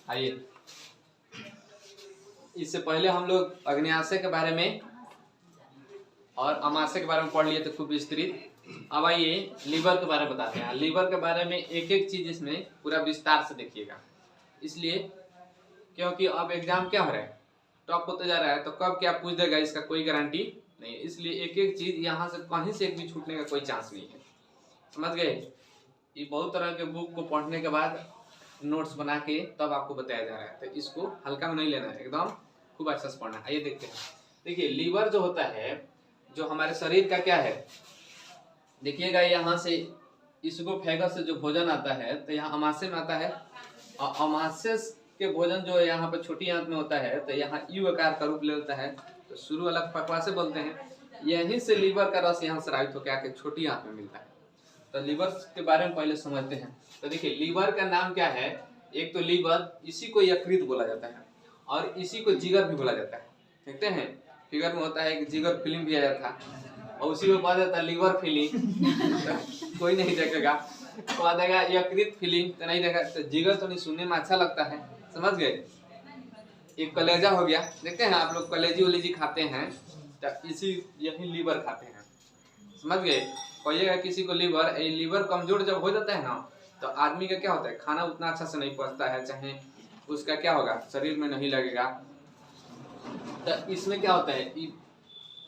आइए, इससे पहले हम लोग अग्न्याशय के बारे में और अमाशय के बारे में पढ़ लिए थे खूब विस्तृत। अब आइए लीवर के बारे में बताते हैं। लीवर के बारे में एक एक चीज इसमें पूरा विस्तार से देखिएगा, इसलिए क्योंकि अब एग्जाम क्या हो रहा है, टॉप होते जा रहा है, तो कब क्या पूछ देगा इसका कोई गारंटी नहीं है। इसलिए एक एक चीज यहाँ से कहीं से एक भी छूटने का कोई चांस नहीं है, समझ गए। ये बहुत तरह के बुक को पढ़ने के बाद नोट्स बना के तब आपको बताया जा रहा है, तो इसको हल्का में नहीं लेना है, एकदम खूब अच्छा से पढ़ना है। आइए देखते हैं। देखिए लीवर जो होता है, जो हमारे शरीर का क्या है, देखिएगा यहाँ से इसोफेगस से जो भोजन आता है तो यहाँ अमाशय में आता है, और अमाशय के भोजन जो यहाँ पर छोटी आंत में होता है तो यहाँ यू आकार का रूप ले लेता है, तो शुरू अलग पकवा से बोलते हैं। यहीं से लीवर का रस यहाँ स्रावित होकर आके छोटी आंत में मिलता है। तो लीवर के बारे में पहले समझते हैं। तो देखिए लीवर का नाम क्या है, एक तो लीवर, इसी को यकृत बोला जाता है और इसी को जिगर भी बोला जाता है। देखते हैं फिगर में होता है कि जिगर फिल्म भी आ जाता है और उसी में पा जाता है लीवर फिल्म कोई नहीं देखेगा, तो आ जाएगा यकृत फिल्म तो नहीं देखेगा, तो जिगर तो नहीं, सुनने में अच्छा लगता है, समझ गए। एक कलेजा हो गया, देखते हैं आप लोग कलेजी वलेजी खाते हैं तो इसी यही लीवर खाते हैं, समझ गए। कहिएगा किसी को लीवर, लीवर कमजोर जब हो जाता है ना तो आदमी का क्या होता है, खाना उतना अच्छा से नहीं पचता है, चाहे उसका क्या होगा, शरीर में नहीं लगेगा। तो इसमें क्या होता है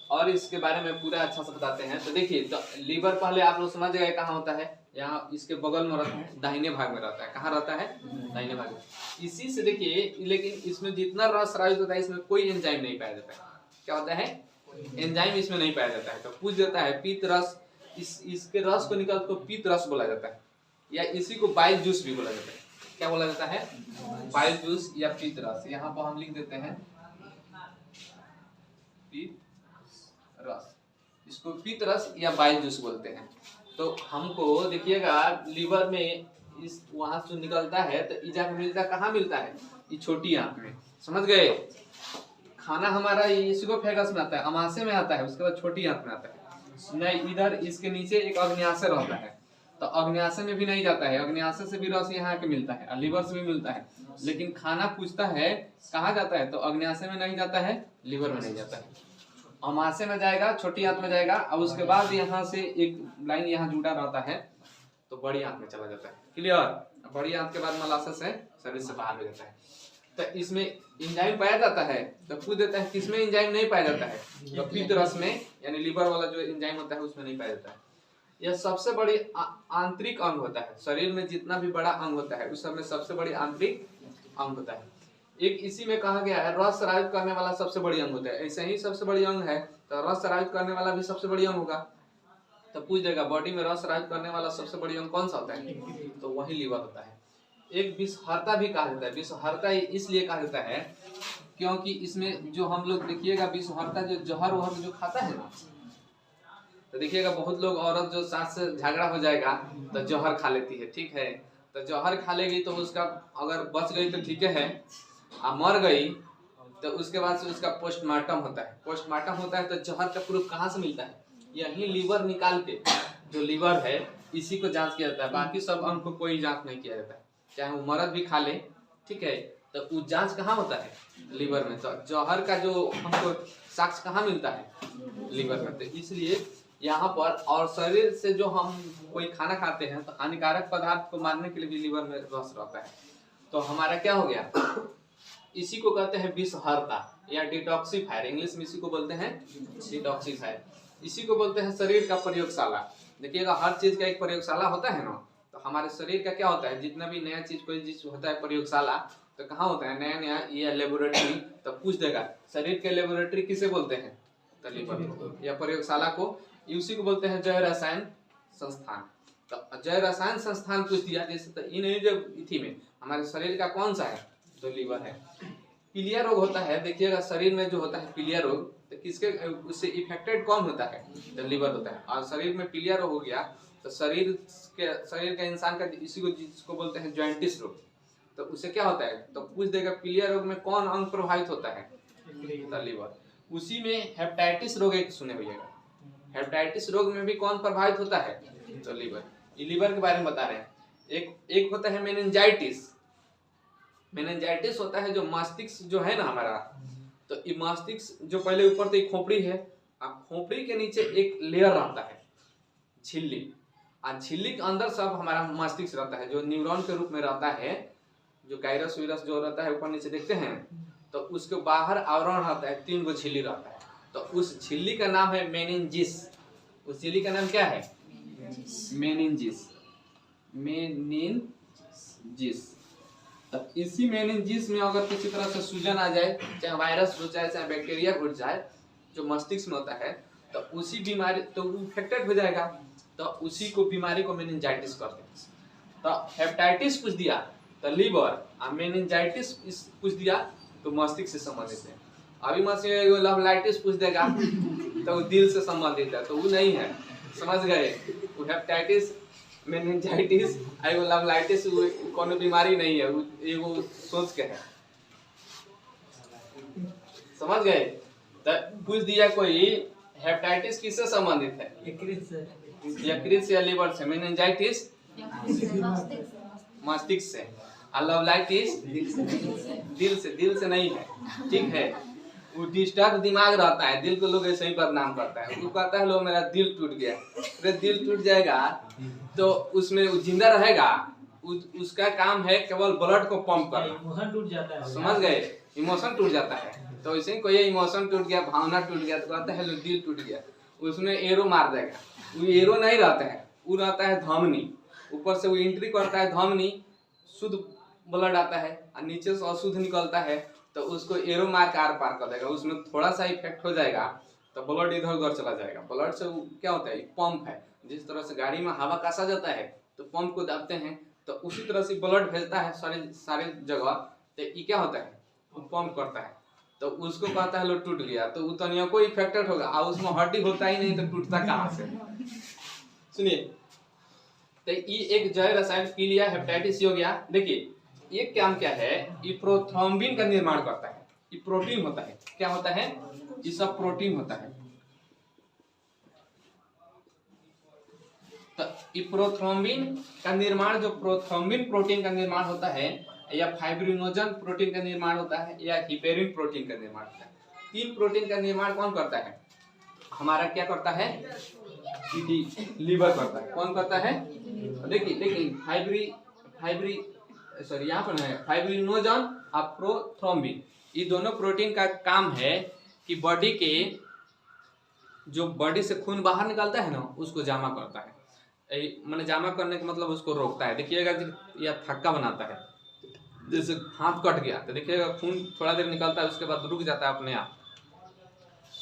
और इसके बारे में पूरा अच्छा से बताते हैं। तो देखिए, तो लीवर पहले आप लोग समझ गए कहाँ होता है, यहाँ इसके बगल में रहता है, दाहिने भाग में रहता है। कहाँ रहता है, दाहिने भाग में। इसी से देखिए, लेकिन इसमें जितना रस स्रावित होता है इसमें कोई एंजाइम नहीं पाया जाता है। क्या होता है, एंजाइम इसमें नहीं पाया जाता है। तो पूछ देता है पीत रस, इसके रस को निकाल को पीत रस बोला जाता है, या इसी को बाइल जूस भी बोला जाता है। क्या बोला जाता है, बाइल जूस या पीत रस। यहाँ पर हम लिख देते हैं पीत रस, इसको पीत रस या बाइल जूस बोलते हैं। तो हमको देखिएगा लीवर में इस वहां से निकलता है तो इजा मिलता कहाँ मिलता है, ये छोटी आंत में, समझ गए। खाना हमारा इसोफेगस में आता है, अमाशय में आता है, उसके बाद छोटी आंत में आता है। नहीं, इधर इसके नीचे एक अग्न्याशय रहता है, तो अग्न्याशय में भी नहीं जाता है, अग्न्याशय से भी रस यहाँ के मिलता है, लीवर से भी मिलता है, लेकिन खाना पूछता है कहाँ जाता है, तो अग्न्याशय में नहीं जाता है, लीवर में नहीं जाता है, अमाशय में जाएगा, छोटी आंत में जाएगा, और उसके बाद यहाँ से एक लाइन यहाँ जुड़ा रहता है तो बड़ी आंत में चला जाता है। क्लियर। बड़ी आंत के बाद मलाशय से शरीर से बाहर हो जाता है। तो इसमें एंजाइम पाया जाता है, तो पूछ देता है किसमें एंजाइम नहीं पाया जाता है, तो पीत रस में, यानी लीवर वाला जो एंजाइम होता है उसमें नहीं पाया जाता है। यह सबसे बड़ी आंतरिक अंग होता है, शरीर में जितना भी बड़ा अंग होता है उस सब में सबसे बड़ी आंतरिक अंग होता है। एक इसी में कहा गया है रस स्रावित करने वाला सबसे बड़ी अंग होता है। ऐसे ही सबसे बड़ी अंग है तो रस स्रावित करने वाला भी सबसे बड़ी अंग होगा। तो पूछ देगा बॉडी में रस स्रावित करने वाला सबसे बड़ी अंग कौन सा होता है, तो वही लीवर होता है। एक विषहर्ता भी कहा जाता है। विषहर्ता इसलिए कहा जाता है क्योंकि इसमें जो हम लोग देखिएगा, विषहर्ता जो जहर वहर जो खाता है ना, तो देखिएगा बहुत लोग, औरत जो सास से झगड़ा हो जाएगा तो जहर खा लेती है, ठीक है, तो जहर खा लेगी तो उसका अगर बच गई तो ठीक है, मर गई तो उसके बाद से उसका पोस्टमार्टम होता है। पोस्टमार्टम होता है तो जहर का प्रूफ कहाँ से मिलता है, यही लीवर निकाल के, जो लीवर है इसी को जांच किया जाता है। बाकी सब अंग को कोई जांच नहीं किया जाता है, चाहे वो मर्द भी खा ले, ठीक है, तो वो जांच कहाँ होता है, लीवर में। तो जहर का जो हमको साक्ष्य कहाँ मिलता है, लीवर में। तो इसलिए यहाँ पर, और शरीर से जो हम कोई खाना खाते हैं तो हानिकारक पदार्थ को मारने के लिए भी लीवर में रस रहता है। तो हमारा क्या हो गया, इसी को कहते हैं विषहर्ता या डिटॉक्सिफायर, इंग्लिश में इसी को बोलते हैं डिटॉक्सिफायर। इसी को बोलते हैं शरीर का प्रयोगशाला। देखिएगा हर चीज का एक प्रयोगशाला होता है ना, तो हमारे शरीर का क्या होता है, जितना भी नया चीज कोई चीज होता है प्रयोगशाला, तो कहाँ होता है, नया नया ये लेबोरेटरी। तो पूछ देगा शरीर के लेबोरेटरी किसे बोलते हैं, तो लीवर या प्रयोगशाला को, उसी को बोलते हैं जैव रसायन संस्थान। तो जैव रसायन संस्थान पूछ दिया जैसे, तो इन जो इथी में हमारे शरीर का कौन सा है, तो लीवर है। पीलिया रोग होता है, देखिएगा शरीर में जो होता है पीलिया रोग, तो किसके उससे इफेक्टेड कौन होता है, तो लीवर होता है। और शरीर में पीलिया रोग हो गया तो शरीर का इंसान का, इसी को जिसको बोलते हैं जॉइंटिस रोग, तो उससे क्या होता है, तो पूछ देगा पीलिया रोग में कौन अंग प्रभावित होता है, तो लीवर। उसी में हेपेटाइटिस रोग एक सुने होइएगा, हेपेटाइटिस रोग में भी कौन प्रभावित होता है, तो लीवर। ये लीवर के बारे में बता रहे हैं। एक होता है मेनिंजाइटिस, मेनिंजाइटिस होता है जो मस्तिष्क जो है ना हमारा, तो ये मस्तिष्क जो पहले ऊपर तो एक खोपड़ी है, अब खोपड़ी के नीचे एक लेयर रहता है झिल्ली, और झिल्ली के अंदर सब हमारा मस्तिष्क रहता है जो न्यूरॉन के रूप में रहता है, जो गायरस वीरस जो रहता है ऊपर नीचे देखते हैं, तो उसके बाहर आवरण रहता है, 3 गो झिल्ली रहता है, तो उस झिल्ली का नाम है मेनिंजिस। उस झिल्ली का नाम क्या है? मेनिंजिस। मेनिंजिस। तब इसी मेनिंजिस में अगर किसी तरह से सूजन आ जाए, चाहे वायरस हो जाए चाहे बैक्टीरिया घुस जाए जो मस्तिष्क में होता है, तो उसी बीमारी तो इन्फेक्टेड हो जाएगा, तो उसी को बीमारी को मेनिंजाइटिस कहते हैं। तो हेपेटाइटिस पूछ दिया तो लीवर, और मेनिंजाइटिस पूछ दिया तो मस्तिष्क से संबंधित है। अभी लवलाइटिस पूछ देगा तो वो दिल से संबंधित है, तो वो नहीं है, समझ गए? वो हेपेटाइटिस, मेनिंजाइटिस, एगो लवलाइटिस कोनो बीमारी नहीं है, वो एगो सोच के है, समझ गए? तो पूछ दिया कोई हेपेटाइटिस किससे संबंधित है? यकृत से या लीवर से। मेनिंजाइटिस मस्तिष्क से, और लवलाइटिस दिल से नहीं है, ठीक है? वो डिस्टर्ब दिमाग रहता है, दिल को लोग ऐसे ही बदनाम करता है, वो कहता है लोग मेरा दिल टूट गया, अरे दिल टूट जाएगा तो उसमें वो जिंदा रहेगा, उसका काम है केवल ब्लड को पंप करना, इमोशन टूट जाता है, समझ गए? इमोशन टूट जाता है, तो ऐसे ही कोई इमोशन टूट गया, भावना टूट गया, तो कहता है लो दिल टूट गया, उसमें एरो मार देगा। वो एरो नहीं रहता है, वो रहता है धमनी, ऊपर से वो एंट्री करता है धमनी, शुद्ध ब्लड आता है और नीचे से अशुद्ध निकलता है, तो उसको एरो मार के आर पार कर देगा, उसमें थोड़ा सा इफेक्ट हो जाएगा तो ब्लड इधर उधर चला जाएगा। ब्लड से क्या होता है, पंप है, जिस तरह से गाड़ी में हवा कसा जाता है तो पंप को दाबते हैं, तो उसी तरह से ब्लड भेजता है सारे जगह, तो ये क्या होता है, वो पंप करता है, तो उसको कहता है लो टूट गया, तो वो तनिया को इफेक्टेड होगा, और उसमें हड्डी होता ही नहीं तो टूटता कहाँ से? सुनिए, तो ये एक जय रसायन पी लिया, हेपेटाइटिस हो गया। देखिए ये काम क्या है, ये प्रोथ्रोम्बिन का निर्माण करता है, ये प्रोटीन होता है, क्या होता है, ये सब प्रोटीन होता है। तो ये प्रोथ्रोम्बिन का निर्माण, जो प्रोथ्रोम्बिन प्रोटीन का निर्माण होता है, या फाइब्रिनोजन प्रोटीन का निर्माण होता है, या हिपेरिन प्रोटीन का निर्माण होता है। 3 प्रोटीन का निर्माण कौन करता है? हमारा क्या करता है, लीवर करता है। कौन करता है? देखिए यहाँ पर है फाइब्रिनोजन और प्रोथ्रोम्बिन, ये दोनों प्रोटीन का काम है कि बॉडी के, जो बॉडी से खून बाहर निकलता है ना, उसको जमा करता है, मैंने जमा करने का मतलब उसको रोकता है। देखिएगा या थक्का बनाता है, जैसे हाथ कट गया तो देखिएगा खून थोड़ा देर निकलता है, उसके बाद रुक जाता है अपने आप।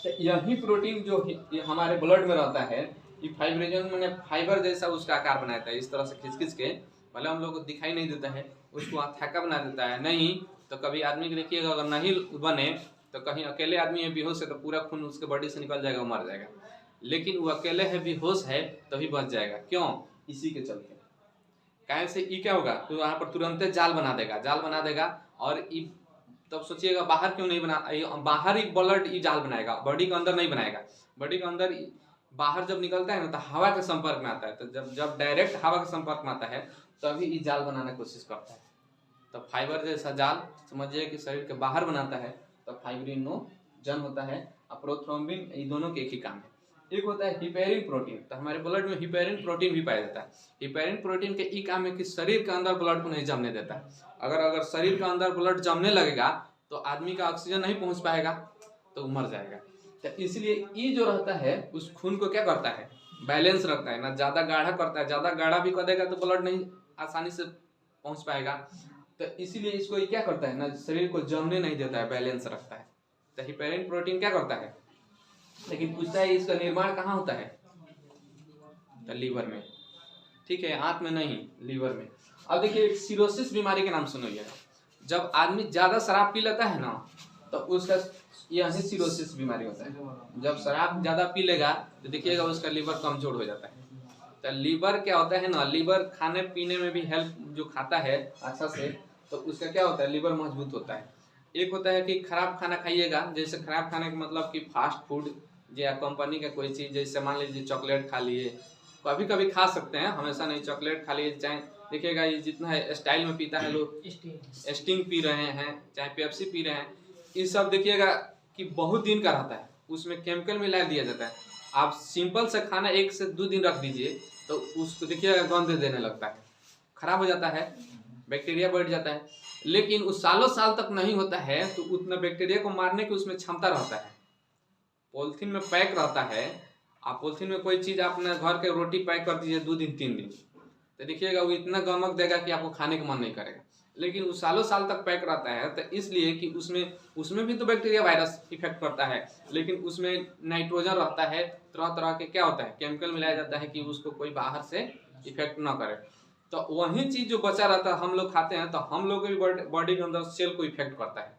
तो यही प्रोटीन जो हमारे ब्लड में रहता है, ये फाइब्रिनोजन मैंने फाइबर जैसा उसका आकार बनाता है, इस तरह से खिंच के, भले हम लोग को दिखाई नहीं देता है, उसको थक्का बना देता है। नहीं तो कभी आदमी को देखिएगा अगर नहीं बने तो कहीं अकेले आदमी है बेहोश है तो पूरा खून उसके बॉडी से निकल जाएगा, वो मर जाएगा, लेकिन वो अकेले है बेहोश है तभी बच जाएगा। क्यों? इसी के चलते। कैसे से ये क्या होगा, तो वहाँ पर तुरंत जाल बना देगा, और तब सोचिएगा बाहर क्यों नहीं बना, बाहर ही ब्लड ये जाल बनाएगा, बॉडी के अंदर नहीं बनाएगा। बॉडी के अंदर बाहर जब निकलता है ना तो हवा के संपर्क में आता है, तो जब डायरेक्ट हवा के संपर्क में आता है तभी ये जाल बनाने की कोशिश करता है। तो फाइबर जैसा जाल समझिए कि शरीर के बाहर बनाता है, तो फाइब्रिनोजन होता है, और प्रोथ्रोम्बिन, ये दोनों के एक ही काम है। एक होता है हिपेरिन प्रोटीन, तो हमारे ब्लड में हिपेरिन प्रोटीन भी पाया जाता है। हिपेरिन प्रोटीन के एक काम है कि शरीर के अंदर ब्लड को नहीं जमने देता है। अगर शरीर के अंदर ब्लड जमने लगेगा तो आदमी का ऑक्सीजन नहीं पहुंच पाएगा, तो वो मर जाएगा। तो इसलिए ये जो रहता है उस खून को क्या करता है, बैलेंस रखता है, ना ज्यादा गाढ़ा करता है, ज्यादा गाढ़ा भी कर देगा तो ब्लड नहीं आसानी से पहुंच पाएगा, तो इसीलिए इसको ये क्या करता है ना, शरीर को जमने नहीं देता है, बैलेंस रखता है। तो हिपेरिन प्रोटीन क्या करता है, लेकिन पूछता है इसका निर्माण कहाँ होता है, तो लीवर में, ठीक है, हाथ में नहीं, लीवर में। अब देखिए सिरोसिस बीमारी के नाम सुनिए, जब आदमी ज्यादा शराब पी लेता है ना तो उसका यही सिरोसिस बीमारी होता है। जब शराब ज्यादा पी लेगा तो देखिएगा उसका लीवर कमजोर हो जाता है। तो लीवर क्या होता है ना, लीवर खाने पीने में भी हेल्प जो खाता है अच्छा से, तो उसका क्या होता है, लीवर मजबूत होता है। एक होता है कि खराब खाना खाइएगा, जैसे खराब खाने का मतलब कि फास्ट फूड या कंपनी का कोई चीज़, जैसे मान लीजिए चॉकलेट खा लिए, कभी कभी खा सकते हैं, हमेशा नहीं। चॉकलेट खा लिए, चाहे देखिएगा ये जितना है स्टाइल में पीता है लोग, स्टिंग पी रहे हैं, चाहे पेप्सी पी रहे हैं, ये सब देखिएगा कि बहुत दिन का रहता है, उसमें केमिकल मिला दिया जाता है। आप सिंपल सा खाना 1 से 2 दिन रख दीजिए तो उसको देखिएगा गंध देने लगता है, खराब हो जाता है, बैक्टीरिया बढ़ जाता है। लेकिन उस सालों साल तक नहीं होता है तो उतना बैक्टीरिया को मारने की उसमें क्षमता रहता है। पॉलिथीन में पैक रहता है, आप पॉलिथीन में कोई चीज़ अपने घर के रोटी पैक कर दीजिए 2 दिन 3 दिन, तो देखिएगा वो इतना गमक देगा कि आपको खाने का मन नहीं करेगा। लेकिन वो सालों साल तक पैक रहता है, तो इसलिए कि उसमें भी तो बैक्टीरिया वायरस इफेक्ट करता है, लेकिन उसमें नाइट्रोजन रहता है, तरह तरह के क्या होता है केमिकल मिलाया जाता है कि उसको कोई बाहर से इफेक्ट ना करे। तो वही चीज़ जो बचा रहता है हम लोग खाते हैं, तो हम लोग के बॉडी के अंदर सेल को इफेक्ट करता है।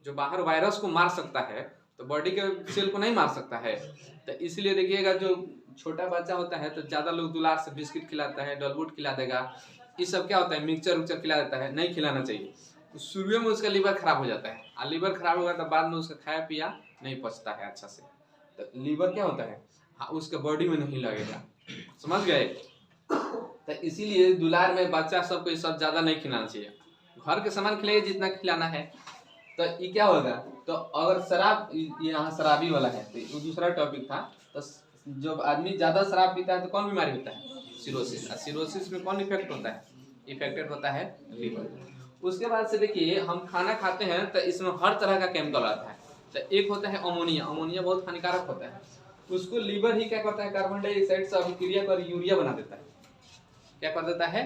जो बाहर वायरस को मार सकता है तो बॉडी के सेल को नहीं मार सकता है। तो इसलिए देखिएगा जो छोटा बच्चा होता है तो ज़्यादा लोग दुलार से बिस्किट खिलाता है, डलबूट खिला देगा, ये सब क्या होता है मिक्सचर उक्चर खिला देता है, नहीं खिलाना चाहिए। शुरू में उसका लीवर खराब हो जाता है, और लीवर खराब होगा तो बाद में उसका खाया पिया नहीं पचता है अच्छा से, तो लीवर क्या होता है हाँ उसके बॉडी में नहीं लगेगा, समझ गए। तो इसीलिए दुलार में बच्चा सबको ये सब ज़्यादा नहीं खिलाना चाहिए, घर के सामान खिलाइए जितना खिलाना है। तो ये क्या होगा, तो अगर शराब, यहाँ शराबी वाला है तो ये दूसरा टॉपिक था। तो जब आदमी ज़्यादा शराब पीता है तो कौन बीमारी होता है, सिरोसिस। और सिरोसिस में कौन इफेक्ट होता है, इफेक्टेड होता है लीवर। उसके बाद से देखिए हम खाना खाते हैं तो इसमें हर तरह का केमिकल आता है। तो एक होता है अमोनिया, अमोनिया बहुत हानिकारक होता है, उसको लीवर ही क्या करता है कार्बन डाइऑक्साइड से अभिक्रिया कर यूरिया बना देता है, क्या कर देता है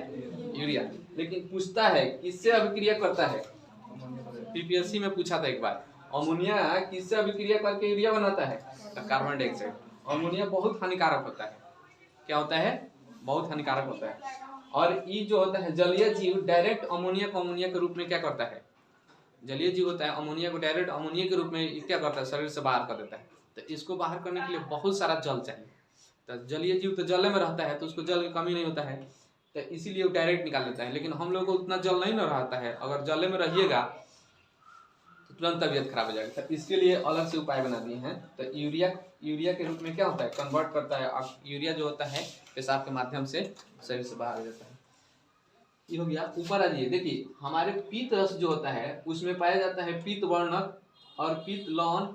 यूरिया। लेकिन पूछता है किससे अभिक्रिया करता है, पीपीएससी में पूछा था एक बार, अमोनिया किससे अभिक्रिया करके यूरिया बनाता है, तो कार्बन डाइऑक्साइड। अमोनिया बहुत हानिकारक होता है, क्या होता है बहुत हानिकारक होता है। और ये जो होता है जलीय जीव डायरेक्ट अमोनिया को अमोनिया के रूप में क्या करता है, जलीय जीव होता है अमोनिया को डायरेक्ट अमोनिया के रूप में क्या करता है शरीर से बाहर कर देता है। तो इसको बाहर करने के लिए बहुत सारा जल चाहिए। तो जलीय जीव तो जल में रहता है तो उसको जल की कमी नहीं होता है, तो इसीलिए वो डायरेक्ट निकाल लेता है। लेकिन हम लोग को उतना जल नहीं न रहता है, अगर जल में रहिएगा तो तुरंत तबीयत खराब हो जाएगी। तो इसके लिए अलग से उपाय बना दिए हैं। तो यूरिया के रूप में क्या होता है कन्वर्ट करता है, और यूरिया जो होता है पेशाब के माध्यम से शरीर से बाहर हो जाता है। ये हो गया। ऊपर आ जाइए, देखिए हमारे पीत रस जो होता है उसमें पाया जाता है पीत वर्णक और पीत लवण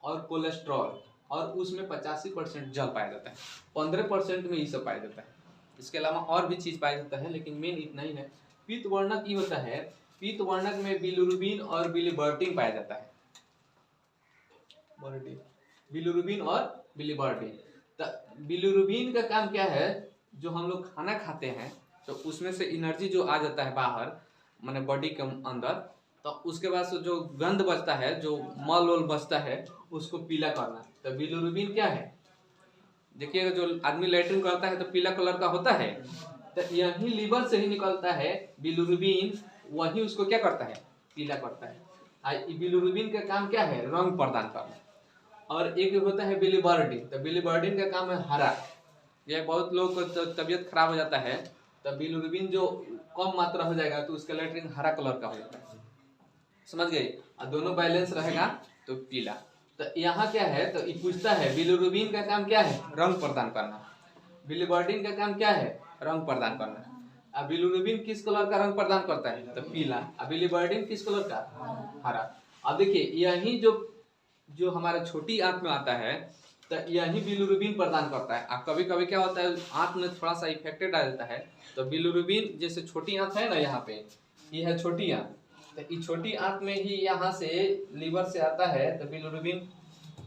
और कोलेस्ट्रॉल, और उसमें 85% जल पाया जाता है, 15% में ये सब पाया जाता है। इसके अलावा और भी चीज़ पाया जाता है लेकिन मेन इतना ही है। पीत वर्णक ये होता है, पीत वर्णक में बिलिरुबिन और बिलिबर्टिन पाया जाता है, बिलिरुबिन और बिलिबर्टिन। तो बिलिरुबिन का काम क्या है, जो हम लोग खाना खाते हैं तो उसमें से एनर्जी जो आ जाता है बाहर माने बॉडी के अंदर, तो उसके बाद से जो गंध बचता है, जो मल वल बचता है, उसको पीला करना। तो बिलिरुबिन क्या है, देखिएगा जो आदमी लैट्रिन करता है तो पीला कलर का होता है, तो यही लीवर से ही निकलता है बिलिरुबिन, वही उसको क्या करता है पीला करता है। बिलिरुबिन का काम क्या है रंग प्रदान करना। और एक होता है बिलिबर्डिन, तो बिलिबर्डिन का काम है हरा। ये बहुत लोग को तो तबीयत खराब हो जाता है, तो बिलिरुबिन जो कम मात्रा हो जाएगा तो उसका लैट्रिन हरा कलर का हो जाता है, समझ गए। और दोनों बैलेंस रहेगा तो पीला। तो यहाँ क्या है, तो ये पूछता है बिलिरुबिन का काम क्या है रंग प्रदान करना, बिलिबर्डिन का काम क्या है रंग प्रदान करना। अब बिलिरुबिन किस कलर का रंग प्रदान करता है तो पीला, अब बिलिबर्डिन किस कलर का हरा। अब देखिए यही जो हमारा छोटी आंत में आता है तो यही बिलिरुबिन प्रदान करता है। अब कभी कभी क्या होता है आंत में थोड़ा सा इफेक्टेड आ जाता है, तो बिलिरुबिन जैसे छोटी आंत है ना, यहाँ पे ये है छोटी आंत, तो ये छोटी आंत में ही यहाँ से लीवर से आता है तो बिलिरुबिन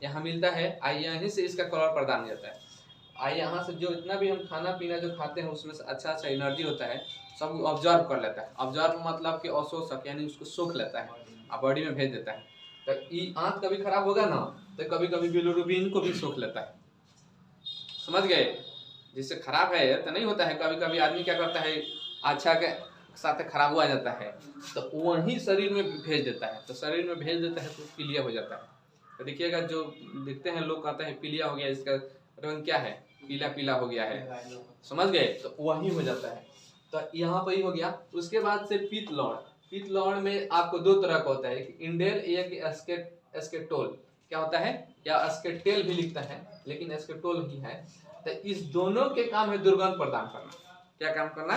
यहाँ मिलता है, यहीं से इसका कलर प्रदान हो जाता है। यहाँ से जो इतना भी हम खाना पीना जो खाते हैं उसमें से अच्छा अच्छा एनर्जी होता है सब ऑब्जर्व कर लेता है। ऑब्जर्व मतलब कि अवशोषक यानी उसको सोख लेता है और बॉडी में भेज देता है। तो ये आंत कभी खराब होगा ना तो कभी कभी बिलिरुबिन को भी सोख लेता है, समझ गए। जिससे खराब है तो नहीं होता है, कभी कभी आदमी क्या करता है अच्छा के साथ खराब हुआ जाता है तो वही शरीर में भेज देता है, तो शरीर में भेज देता है तो पीलिया हो जाता है। तो देखिएगा जो देखते हैं लोग कहते हैं पीलिया हो गया, इसका रंग क्या है पीला पीला हो गया है, समझ गए, तो वही हो जाता है। तो यहाँ पर ही हो गया। उसके बाद से पीत लौड़, पीत लौड़ में आपको दो तरह का होता है, एक इंडेल एक एस्केटोल। क्या होता है, या एस्केटेल भी लिखता है लेकिन एस्केटोल ही है। तो इस दोनों के काम है दुर्गंध प्रदान करना। क्या काम करना?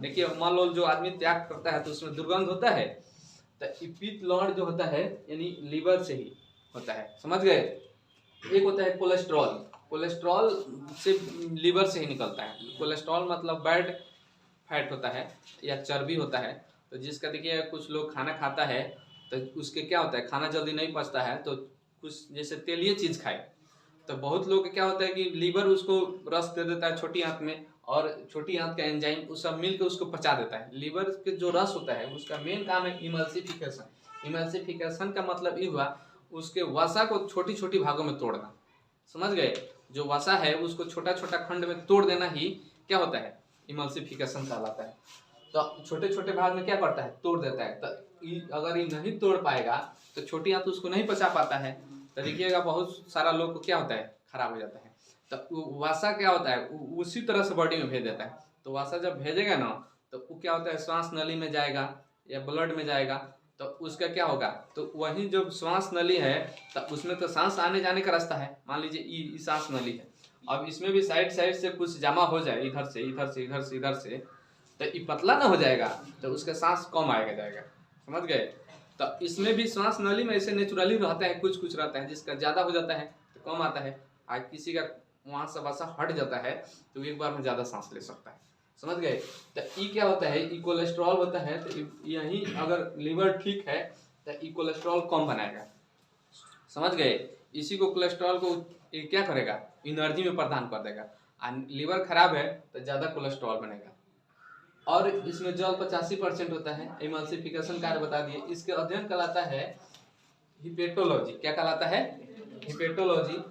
देखिए मान लो जो आदमी त्याग करता है तो उसमें दुर्गंध होता है, तो पित्त लौड़ जो होता है यानी लीवर से ही होता है, समझ गए? एक होता है कोलेस्ट्रॉल, कोलेस्ट्रॉल से लीवर से ही निकलता है। कोलेस्ट्रॉल मतलब बैड फैट होता है या चर्बी होता है। तो जिसका देखिए कुछ लोग खाना खाता है तो उसके क्या होता है, खाना जल्दी नहीं पचता है, तो कुछ जैसे तेलीय चीज़ खाए तो बहुत लोग का क्या होता है कि लीवर उसको रस दे देता है छोटी आंत में, और छोटी आंत का एंजाइम उस सब मिल के उसको पचा देता है। लीवर के जो रस होता है उसका मेन काम है इमल्सिफिकेशन। इमल्सिफिकेशन का मतलब ये हुआ उसके वसा को छोटी छोटी भागों में तोड़ना, समझ गए? जो वसा है उसको छोटा छोटा खंड में तोड़ देना ही क्या होता है, इमल्सिफिकेशन कहलाता है। तो छोटे छोटे भाग में क्या करता है, तोड़ देता है। तो अगर ये नहीं तोड़ पाएगा तो छोटी आंत उसको नहीं पचा पाता है, तो देखिएगा बहुत सारा लोग को क्या होता है, खराब हो जाता है। तो वसा क्या होता है, उसी तरह से बॉडी में भेज देता है। तो वसा जब भेजेगा ना तो वो क्या होता है, श्वास नली में जाएगा या ब्लड में जाएगा, तो उसका क्या होगा, तो वही जो श्वास नली है तो उसमें तो सांस आने जाने का रास्ता है। मान लीजिए ये सांस नली है, अब इसमें भी साइड साइड से कुछ जमा हो जाए, इधर से इधर से इधर से इधर से, तो ये पतला ना हो जाएगा तो उसका सांस कम आएगा जाएगा, समझ गए? तो इसमें भी श्वास नली में ऐसे नेचुरली रहता है, कुछ कुछ रहता है, जिसका ज्यादा हो जाता है तो कम आता है, आज किसी का वहां से वसा हट जाता है तो एक बार में ज्यादा सांस ले सकता है, समझ गए? तो ई क्या होता है, ई कोलेस्ट्रॉल होता है। तो यही अगर लीवर ठीक है तो ई कोलेस्ट्रॉल कम बनाएगा, समझ गए? इसी को कोलेस्ट्रॉल को ये क्या करेगा, एनर्जी में प्रदान कर देगा। लीवर खराब है तो ज्यादा कोलेस्ट्रॉल बनेगा। और इसमें जल 85% होता है, इमल्सिफिकेशन कार्य बता दिए। इसके अध्ययन कहलाता है हिपेटोलॉजी। क्या कहलाता है? हिपेटोलॉजी।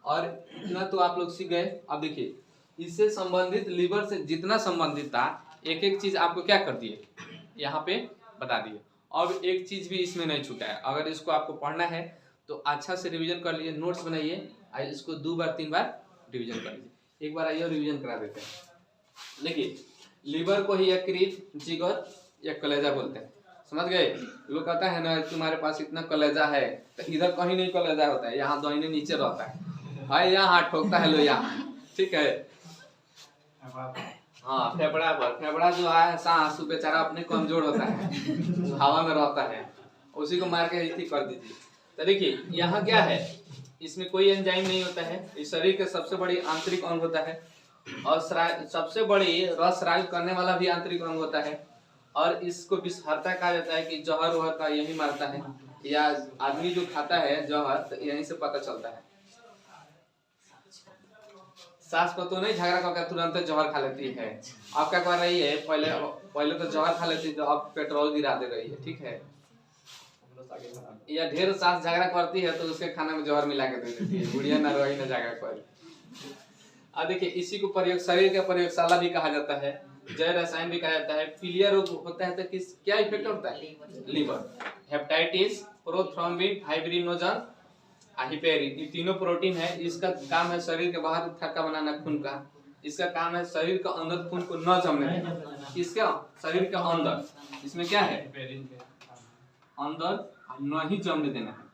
और इतना तो आप लोग सीख गए। अब देखिए इससे संबंधित लीवर से जितना संबंधित था एक एक चीज आपको क्या कर दिए, यहाँ पे बता दिए। अब एक चीज भी इसमें नहीं छूटा है। अगर इसको आपको पढ़ना है तो अच्छा से रिवीजन कर लीजिए, नोट्स बनाइए और इसको 2 बार 3 बार रिवीजन कर लीजिए। एक बार आइए रिवीजन करा देते हैं। देखिए लीवर को ही यकृत, जिगर या कलेजा बोलते हैं, समझ गए? लोग कहता है ना तुम्हारे पास इतना कलेजा है, तो इधर कहीं नहीं कलेजा होता है, यहाँ दाहिने नीचे रहता है भाई, यहाँ हाथ ठोकता है लो यहाँ, ठीक है? हाँ फेफड़ा पर, फेफड़ा जो है सांस बेचारा अपने कमजोर होता है, हवा में रहता है, उसी को मार के इसी कर दीजिए। तो देखिए यहाँ क्या है, इसमें कोई एंजाइम नहीं होता है। इस शरीर के सबसे बड़ी आंतरिक अंग होता है, और सबसे बड़ी रस स्राव करने वाला भी आंतरिक अंग होता है। और इसको विषहरता कहा जाता है कि जहर वहर का यही मारता है, या आदमी जो खाता है जहर तो यहीं से पता चलता है। सास को तो नहीं झगड़ा करके तुरंत जहर खा लेती है, अब क्या कर रही है, पहले तो जहर खा लेती तो अब पेट्रोल गिरा दे रही है, ठीक है? या ढेर सास झगड़ा करती है तो उसके खाने में जहर मिला के दे देती है, बुढ़िया ना रोई ना झगड़ा कर। अब देखिए इसी को प्रयोग शरीर का प्रयोगशाला भी कहा जाता है, जय रसायन भी कहा जाता है। पीलिया रोग होता है तो किस क्या इफेक्ट होता है, liver, hepatitis, prothrombin, fibrinogen, heparin, ये तीनों प्रोटीन है। इसका काम है शरीर के बाहर थक्का बनाना खून का, इसका काम है शरीर के अंदर खून को न जमने देना। किसका? शरीर के अंदर, इसमें क्या है, अंदर नहीं जमने देना है।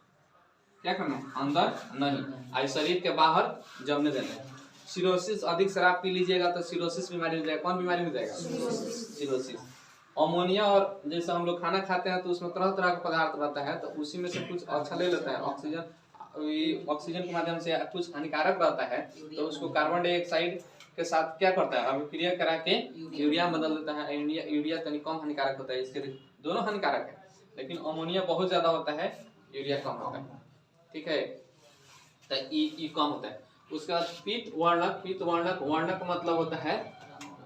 क्या करना है, अंदर नहीं, आई शरीर के बाहर जमने देना है। सिरोसिस, अधिक शराब पी लीजिएगा तो सिरोसिस बीमारी हो जाएगा। कौन बीमारी हो जाएगा? सिरोसिस। अमोनिया, और जैसे हम लोग खाना खाते हैं तो उसमें तरह तरह का पदार्थ रहता है, तो उसी में से कुछ अच्छा ले लेता है, ऑक्सीजन के माध्यम से कुछ हानिकारक रहता है तो उसको कार्बन डाइऑक्साइड के साथ क्या करता है, अभिक्रिया करा के यूरिया बदल देता है। यूरिया तनी कम हानिकारक होता है, इसके दोनों हानिकारक है, लेकिन अमोनिया बहुत ज्यादा होता है, यूरिया कम होता है, ठीक है? तो ई कम होता है। उसके बाद पीत वर्णक, पीत वर्णक, वर्णक मतलब होता है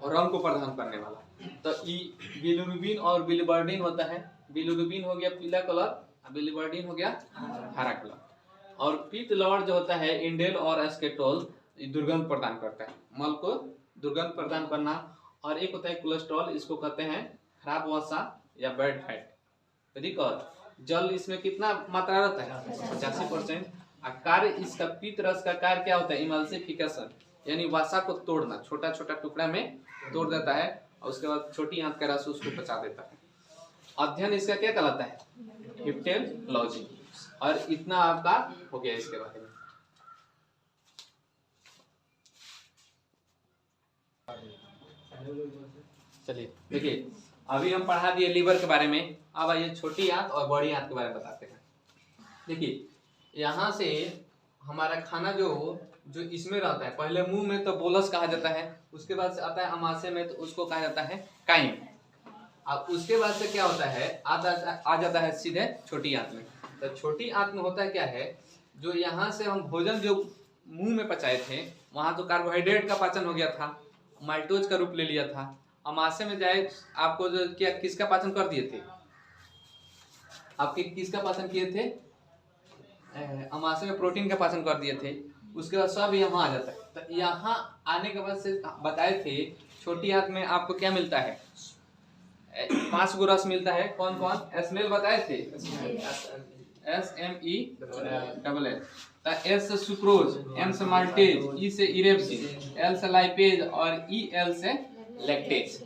रंग को प्रदान करने वाला। तो ई बिलिरुबिन और बिलिबर्डिन होता है। बिलिरुबिन हो गया पीला कलर, बिलिबर्डिन हो गया हरा कलर। और पीत लवण जो होता है इंडेल और एस्केटोल, दुर्गंध प्रदान करता है, मल को दुर्गंध प्रदान करना। और एक होता है कोलेस्ट्रॉल, इसको कहते हैं खराब वसा या बैड फैट। जल इसमें कितना मात्रा रहता है, 85%। कार्य इसका पित्त रस का कार्य क्या होता है, इमल्सिफिकेशन, यानी वसा को तोड़ना, छोटा छोटा टुकड़ा में तोड़ देता है और उसके बाद छोटी आंत का रस उसको पचा देता है। अध्ययन इसका क्या कहलाता है, हिप्टेलॉजी। और इतना आपका हो गया इसके बारे में। चलिए देखिए, अभी हम पढ़ा दिए लीवर के बारे में, अब आइए छोटी आंत और बड़ी आंत के बारे में बताते हैं। देखिए यहाँ से हमारा खाना जो इसमें रहता है, पहले मुंह में तो बोलस कहा जाता है, उसके बाद से आता है अमाशय में, तो उसको कहा जाता है काइम। अब उसके बाद से क्या होता है, आ जाता है सीधे छोटी आंत में। तो छोटी आंत में होता है क्या है, जो यहाँ से हम भोजन जो मुंह में पचाए थे, वहां तो कार्बोहाइड्रेट का पाचन हो गया था, माल्टोज का रूप ले लिया था। अमाशय में जाए, आपको जो क्या किसका पाचन कर दिए थे, आपके किसका पाचन किए थे, अमाशय में प्रोटीन का पाचन कर दिए थे। उसके बाद सब यहाँ आ जाता है। तो यहाँ आने के बाद से बताए थे छोटी आंत में आपको क्या मिलता है, 5 गो रस मिलता है। कौन कौन स्मेल बताए थे, SMELL। S से सुक्रोज, M से माल्टेज, E से इरेप्सिन, L से लाइपेज और EL से लैक्टेज।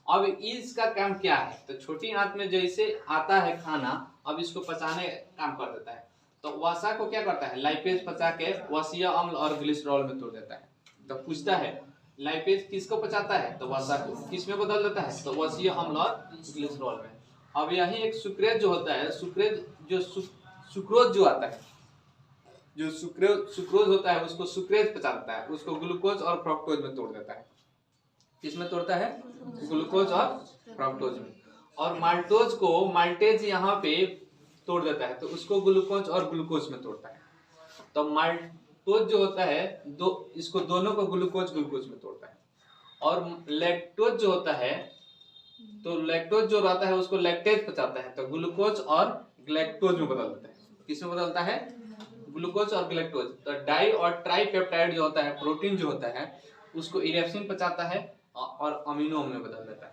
अब इसका काम क्या है, तो छोटी आंत में जैसे आता है खाना, अब इसको पचाने काम कर देता है। तो वसा को क्या करता है, लाइपेज पचा के वसीय अम्ल और ग्लिसरॉल में तोड़ देता है। तो पूछता है लाइपेज किसको पचाता है, तो वसा को। किस में बदल देता है, तो वसीय अम्ल और ग्लिसरॉल में। अब यही एक सुक्रेज जो होता है, सुक्रेज जो सुक्रोज जो आता है, जो सुक्रोज होता है, उसको सुक्रेज पचाता है, उसको ग्लूकोज और फ्रक्टोज में तोड़ देता है। किसमें तोड़ता है, ग्लूकोज और फ्रक्टोज में। और माल्टोज को माल्टेज यहाँ पे तोड़ देता है, तो उसको ग्लूकोज और ग्लूकोज में तोड़ता है। तो माल्टोज जो होता है, इसको दोनों को ग्लूकोज में तोड़ता है। और लैक्टोज जो होता है, तो लैक्टोज जो रहता है उसको लैक्टेज पचाता है, तो ग्लूकोज और ग्लैक्टोज में बदल देता है। किसमें बदलता है, ग्लूकोज और ग्लैक्टोज। तो डाई और ट्राई पेप्टाइड जो होता है, प्रोटीन जो होता है, उसको इरेप्सिन पचाता है और अमीनो में बदल देता है।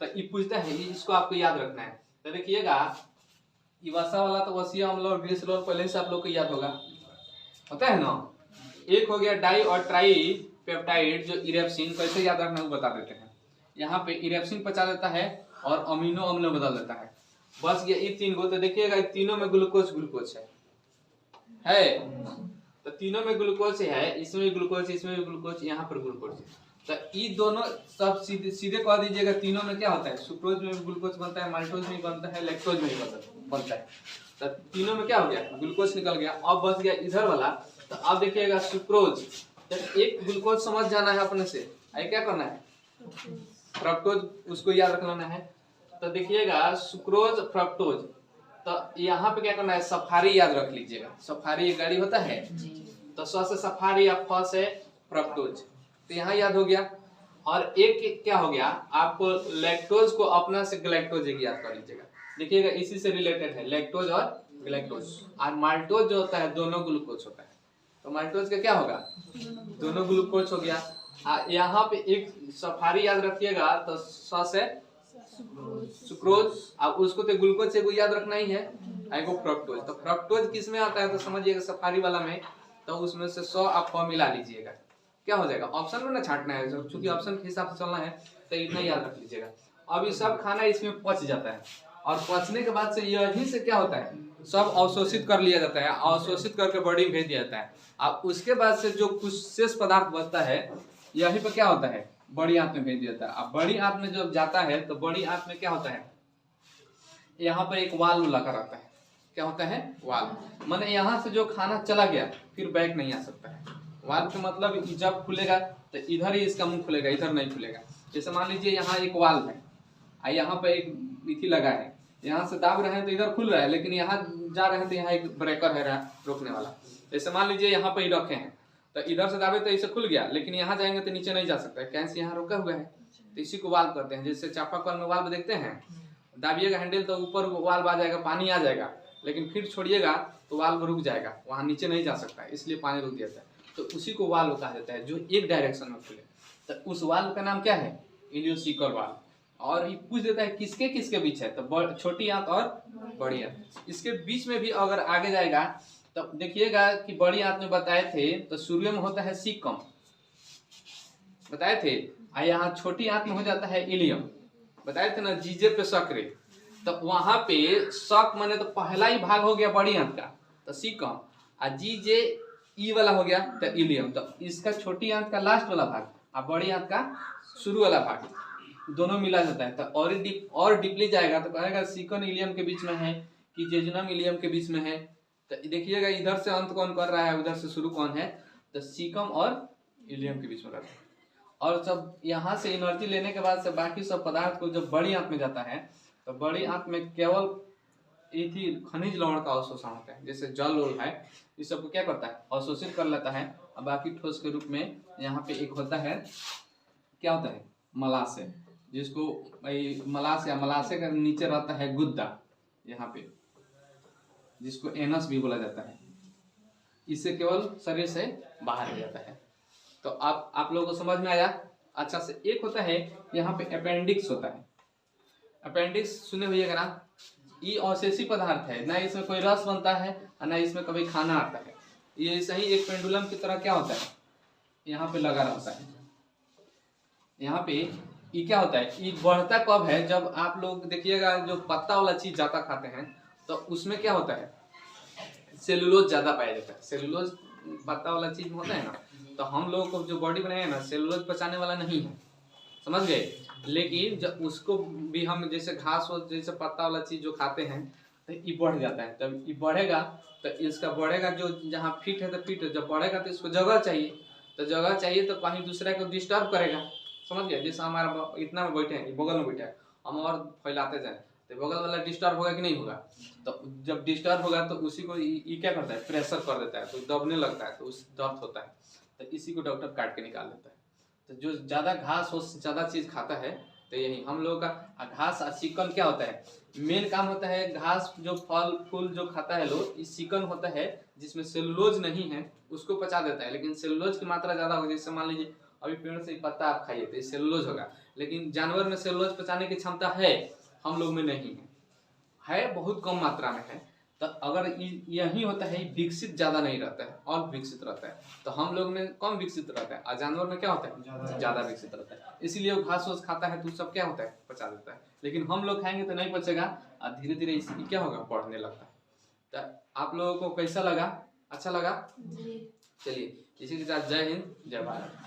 तो ये पूछता है, इसको आपको याद रखना है। तो देखिएगा, ये वसा वाला तो वसीय अम्ल और ग्लिसरॉल पहले से आप लोग को याद होता है ना। एक हो गया डाई और ट्राई पेप्टाइड, जो इरेप्सिन, कैसे याद रखना वो बता देते हैं। यहाँ पे इरेप्सिन पचा देता है और अमीनो अम्ल में बदल देता है। बस ये 3 गो। तो देखिएगा तीनों में ग्लूकोज है। तो तीनों में ग्लूकोज है, इसमें भी ग्लूकोज, इसमें भी ग्लूकोज, यहाँ पर ग्लूकोज। तो ये दोनों सब सीधे कह दीजिएगा, तीनों में क्या होता है, सुक्रोज में भी ग्लूकोज बनता है, माल्टोज में बनता है, लैक्टोज में भी बनता है। तो तीनों में क्या हो गया, ग्लूकोज निकल गया। अब बच गया इधर वाला। तो अब देखिएगा सुक्रोज, तो एक ग्लूकोज समझ जाना है अपने से, आई क्या करना है, फ्रक्टोज उसको याद रखना है। तो देखिएगा सुक्रोज फ्रक्टोज, तो यहाँ पे क्या करना है, सफारी याद रख लीजिएगा। सफारी एक गाड़ी होता है, तो स से सफारी या फ से फ्रक्टोज, तो यहाँ याद हो गया। और एक क्या हो गया, आपको लैक्टोज को अपना से ग्लैक्टोज एक याद कर लीजिएगा। देखिएगा इसी से रिलेटेड है लैक्टोज और ग्लैक्टोज। और माल्टोज जो होता है, दोनों ग्लूकोज होता है। तो माल्टोज का क्या होगा, दोनों ग्लूकोज हो गया। यहाँ पे एक सफारी याद रखिएगा, तो स से सुक्रोज, अब उसको तो ग्लूकोज से याद रखना ही है, एगो फ्रक्टोज। तो फ्रक्टोज किस में आता है, तो समझिएगा सफारी वाला में। तो उसमें से 100 आप फ मिला लीजिएगा, क्या हो जाएगा, ऑप्शन में ना छांटना है, क्योंकि ऑप्शन के हिसाब से चलना है। तो इतना याद रख लीजिएगा। अब ये सब खाना इसमें पच जाता है, और पचने के बाद से यही से क्या होता है, सब अवशोषित कर लिया जाता है, अवशोषित करके बॉडी में भेज दिया जाता है। अब उसके बाद से जो कुछ शेष पदार्थ बचता है, यही पर क्या होता है, बड़ी आंत में भेज दिया जाता है। अब बड़ी आंत में जब जाता है, तो बड़ी आंत में क्या होता है, यहाँ पर एक वाल्व लगा रहता है। क्या होता है, वाल्व। माने यहाँ से जो खाना चला गया फिर बैक नहीं आ सकता है। वाल्व का मतलब जब खुलेगा तो इधर ही इसका मुंह खुलेगा, इधर नहीं खुलेगा। जैसे मान लीजिए यहाँ एक वाल्व है, यहाँ पे एक विधि लगा है, यहाँ से दाब रहे हैं तो इधर खुल रहा है, लेकिन यहाँ जा रहे हैं तो यहाँ एक ब्रेकर है रोकने वाला। जैसे मान लीजिए यहाँ पे ही रखे हैं, तो इधर से दाबे तो इसे खुल गया, लेकिन यहाँ जाएंगे तो नीचे नहीं जा सकता है, कैसे यहाँ रोका हुआ है। तो इसी को वाल्व कहते हैं। जैसे चापाकल में वाल्व देखते हैं, दाबिएगा हैंडल तो ऊपर वाल्व आ जाएगा, पानी आ जाएगा, लेकिन फिर छोड़िएगा तो वाल्व रुक जाएगा, वहाँ नीचे नहीं जा सकता है, इसलिए पानी रुक जाता है। तो उसी को वाल्व कहा जाता है, जो एक डायरेक्शन में खुले। तो उस वाल्व का नाम क्या है, इलियोसिकल वाल्व। और ये पूछ देता है किसके किसके बीच है, तो छोटी आंत और बड़ी आंत। इसके बीच में भी अगर आगे जाएगा तो देखिएगा कि बड़ी आंत में बताए थे, तो शुरू में होता है सीकम, बताए थे। और यहाँ छोटी आंत में हो जाता है इलियम, बताए थे ना, जीजे पे सक्रे। तो वहां पे शक माने तो पहला ही भाग हो गया बड़ी आंत का, तो सीकम। और जीजे ई वाला हो गया तो इलियम। तो इसका छोटी आंत का लास्ट वाला भाग और बड़ी आंत का शुरू वाला भाग, दोनों मिला जाता है। तो और डीपली जाएगा तो कहेगा सीकम इलियम के बीच में है कि जेजुनम इलियम के बीच में है। तो देखिएगा इधर से अंत कौन कर रहा है, उधर से शुरू कौन है, तो सीकम और इलियम के बीच में रहता है। और जब यहाँ से एनर्जी लेने के बाद से बाकी सब पदार्थ को जब बड़ी आंत में जाता है, तो बड़ी आंत में केवल एक ही खनिज लवण का अवशोषण होता है, जैसे जल उल है, इस सबको क्या करता है, अवशोषित कर लेता है। और बाकी ठोस के रूप में यहाँ पे एक होता है, क्या होता है, मलाशय, जिसको मलाशय का नीचे रहता है गुद्दा, यहाँ पे जिसको एनस भी बोला जाता है, इससे केवल शरीर से बाहर हो जाता है। तो आप लोगों को समझ में आया अच्छा से। एक होता है यहाँ पे अपेंडिक्स होता है। अपेंडिक्स सुने हुए ना, ये अवशेषी पदार्थ है, ना इसमें कोई रस बनता है और ना इसमें कभी खाना आता है। ये सही एक पेंडुलम की तरह क्या होता है, यहाँ पे लगा रहता है। यहाँ पे ये क्या होता है, ये बढ़ता कब है, जब आप लोग देखिएगा जो पत्ता वाला चीज ज्यादा खाते हैं तो उसमें क्या होता है, सेलुलोज ज्यादा पाया जाता है। सेलुलोज पत्ता वाला चीज होता है ना, तो हम लोगों को जो बॉडी बनाया है ना, सेलुलोज पचाने वाला नहीं है, समझ गए। लेकिन जब उसको भी हम जैसे घास हो, जैसे पत्ता वाला चीज जो खाते हैं, तो ये बढ़ जाता है। जब ये बढ़ेगा तो इसका बढ़ेगा, जो जहाँ फिट है तो फिट है, जब बढ़ेगा तो इसको जगह चाहिए, तो जगह चाहिए तो कहीं दूसरे को डिस्टर्ब करेगा, समझ गए। जैसे हमारा इतना में बैठे हैं, बगल में बैठे हैं, हम और फैलाते जाए तो बगल वाला डिस्टर्ब होगा कि नहीं होगा। तो जब डिस्टर्ब होगा तो उसी को ये क्या करता है, प्रेशर कर देता है, तो दबने लगता है, तो उस दर्द होता है, तो इसी को डॉक्टर काट के निकाल देता है। तो जो ज्यादा घास हो, ज्यादा चीज खाता है, तो यही हम लोगों का घास और चिकन क्या होता है, मेन काम होता है। घास जो फल फूल जो खाता है लोग, इस चिकन होता है जिसमें सेलुलोज नहीं है, उसको पचा देता है। लेकिन सेलुलोज की मात्रा ज्यादा होगी, जैसे मान लीजिए अभी पेड़ से पत्ता आप खाइए तो सेलुलोज होगा, लेकिन जानवर में सेलुलोज पचाने की क्षमता है, हम लोग में नहीं है बहुत कम मात्रा में है। तो अगर यही होता है, विकसित ज्यादा नहीं रहता है और विकसित रहता है, तो हम लोग में कम विकसित रहता है और जानवर में क्या होता है, ज्यादा विकसित रहता है। इसीलिए वो घास वास खाता है तो सब क्या होता है, पचा देता है। लेकिन हम लोग खाएंगे तो नहीं पचेगा और धीरे धीरे इसकी क्या होगा, बढ़ने लगता है। तो आप लोगों को कैसा लगा, अच्छा लगा? चलिए इसी के साथ जय हिंद जय भारत।